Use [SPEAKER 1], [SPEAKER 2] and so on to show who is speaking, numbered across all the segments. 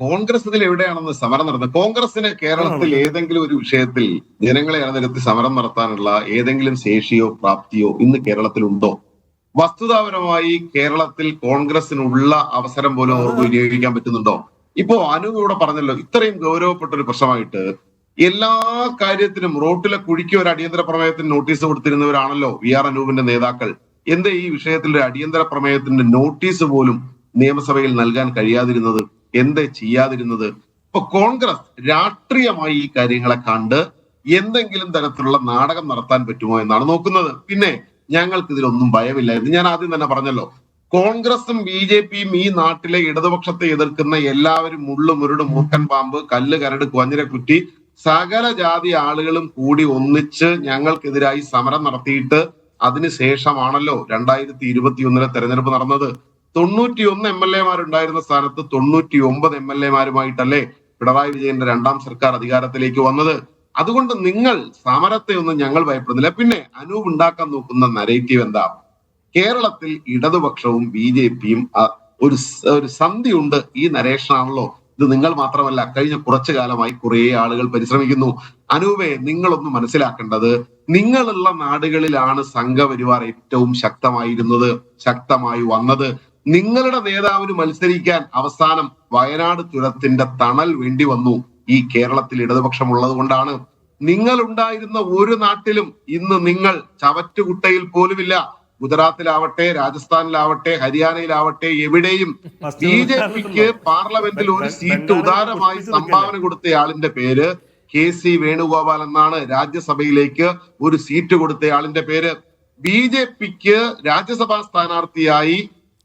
[SPEAKER 1] കോൺഗ്രസ് ഇതിൽ എവിടെയാണെന്ന് സമരം നടത്തുന്നത്? കോൺഗ്രസിന് കേരളത്തിൽ ഏതെങ്കിലും ഒരു വിഷയത്തിൽ ജനങ്ങളെ അണിനിരത്തി സമരം നടത്താനുള്ള ഏതെങ്കിലും ശേഷിയോ പ്രാപ്തിയോ ഇന്ന് കേരളത്തിലുണ്ടോ? വസ്തുതാപരമായി കേരളത്തിൽ കോൺഗ്രസിനുള്ള അവസരം പോലും അവർക്ക് വിനിയോഗിക്കാൻ പറ്റുന്നുണ്ടോ? ഇപ്പോ അനൂപ് ഇവിടെ പറഞ്ഞല്ലോ, ഇത്രയും ഗൗരവപ്പെട്ട ഒരു പ്രശ്നമായിട്ട് എല്ലാ കാര്യത്തിനും റോട്ടിലെ കുഴിക്ക് ഒരു അടിയന്തര പ്രമേയത്തിന് നോട്ടീസ് കൊടുത്തിരുന്നവരാണല്ലോ വി.ആർ. അനൂപിന്റെ നേതാക്കൾ. എന്തേ ഈ വിഷയത്തിൽ ഒരു അടിയന്തര പ്രമേയത്തിന്റെ നോട്ടീസ് പോലും നിയമസഭയിൽ നൽകാൻ കഴിയാതിരുന്നത്? എന്തേ ചെയ്യാതിരുന്നത്? ഇപ്പൊ കോൺഗ്രസ് രാഷ്ട്രീയമായി ഈ കാര്യങ്ങളെ കണ്ട് എന്തെങ്കിലും തരത്തിലുള്ള നാടകം നടത്താൻ പറ്റുമോ എന്നാണ് നോക്കുന്നത്. പിന്നെ ഞങ്ങൾക്ക് ഇതിലൊന്നും ഭയമില്ലായിരുന്നു. ഞാൻ ആദ്യം തന്നെ പറഞ്ഞല്ലോ, കോൺഗ്രസും ബി.ജെ.പിയും ഈ നാട്ടിലെ ഇടതുപക്ഷത്തെ എതിർക്കുന്ന എല്ലാവരും മുള്ളു മുരുട് മൂർഖൻ പാമ്പ് കല്ല് കരട് കുവഞ്ഞിര കുറ്റി സകല ജാതി ആളുകളും കൂടി ഒന്നിച്ച് ഞങ്ങൾക്കെതിരായി സമരം നടത്തിയിട്ട് അതിനുശേഷമാണല്ലോ 2021 തെരഞ്ഞെടുപ്പ് നടന്നത്. 91 MLA-മാരുണ്ടായിരുന്ന സ്ഥാനത്ത് 99 MLA-മാരുമായിട്ടല്ലേ പിണറായി വിജയന്റെ രണ്ടാം സർക്കാർ അധികാരത്തിലേക്ക് വന്നത്. അതുകൊണ്ട് നിങ്ങൾ സമരത്തെ ഒന്നും ഞങ്ങൾ ഭയപ്പെടുന്നില്ല. പിന്നെ അനൂപ് ഉണ്ടാക്കാൻ നോക്കുന്ന നരേറ്റീവ് എന്താ? കേരളത്തിൽ ഇടതുപക്ഷവും ബി.ജെ.പിയും ഒരു സന്ധിയുണ്ട് ഈ നരേഷനാണല്ലോ. ഇത് നിങ്ങൾ മാത്രമല്ല, കഴിഞ്ഞ കുറച്ചു കാലമായി കുറെ ആളുകൾ പരിശ്രമിക്കുന്നു. അനൂപേ, നിങ്ങളൊന്ന് മനസ്സിലാക്കേണ്ടത്, നിങ്ങളുള്ള നാടുകളിലാണ് സംഘപരിവാർ ഏറ്റവും ശക്തമായി വന്നത്. നിങ്ങളുടെ നേതാവിന് മത്സരിക്കാൻ അവസാനം വയനാട് ചുരത്തിന്റെ തണൽ വേണ്ടി വന്നു. ഈ കേരളത്തിൽ ഇടതുപക്ഷം ഉള്ളത് കൊണ്ടാണ്. നിങ്ങൾ ഉണ്ടായിരുന്ന ഒരു നാട്ടിലും ഇന്ന് നിങ്ങൾ ചവറ്റുകുട്ടയിൽ പോലുമില്ല. ഗുജറാത്തിലാവട്ടെ, രാജസ്ഥാനിലാവട്ടെ, ഹരിയാനയിലാവട്ടെ, എവിടെയും ബി.ജെ.പിക്ക് പാർലമെന്റിൽ ഒരു സീറ്റ് ഉദാരമായി സംഭാവന കൊടുത്തയാളിന്റെ പേര് കെ.സി. വേണുഗോപാൽ എന്നാണ്. രാജ്യസഭയിലേക്ക് ഒരു സീറ്റ് കൊടുത്തയാളിന്റെ പേര്. ബി.ജെ.പിക്ക് രാജ്യസഭാ സ്ഥാനാർത്ഥിയായി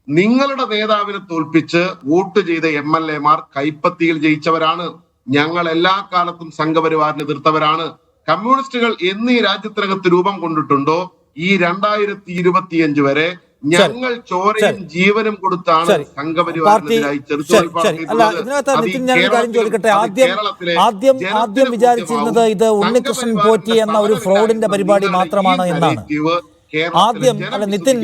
[SPEAKER 1] നിങ്ങളുടെ നേതാവിനെ തോൽപ്പിച്ച് വോട്ട് ചെയ്ത MLA-മാർ കൈപ്പത്തിയിൽ ജയിച്ചവരാണ്. ഞങ്ങൾ എല്ലാ കാലത്തും സംഘപരിവാറിനെ എതിർത്തവരാണ്. കമ്മ്യൂണിസ്റ്റുകൾ എന്നീ രാജ്യത്തിനകത്ത് രൂപം കൊണ്ടിട്ടുണ്ടോ ഈ 2025 വരെ ഞങ്ങൾ ചോരയും ജീവനും കൊടുത്താണ് സംഘപരിവാറിനെതിരായി
[SPEAKER 2] ആദ്യം വിചാരിച്ചിരുന്നത് ഇത് ഉണ്ണികൃഷ്ണൻ പോറ്റി എന്ന ഒരു ഫ്രോഡിന്റെ പരിപാടി മാത്രമാണ് എന്നാണ്. ആദ്യം നിതിൻ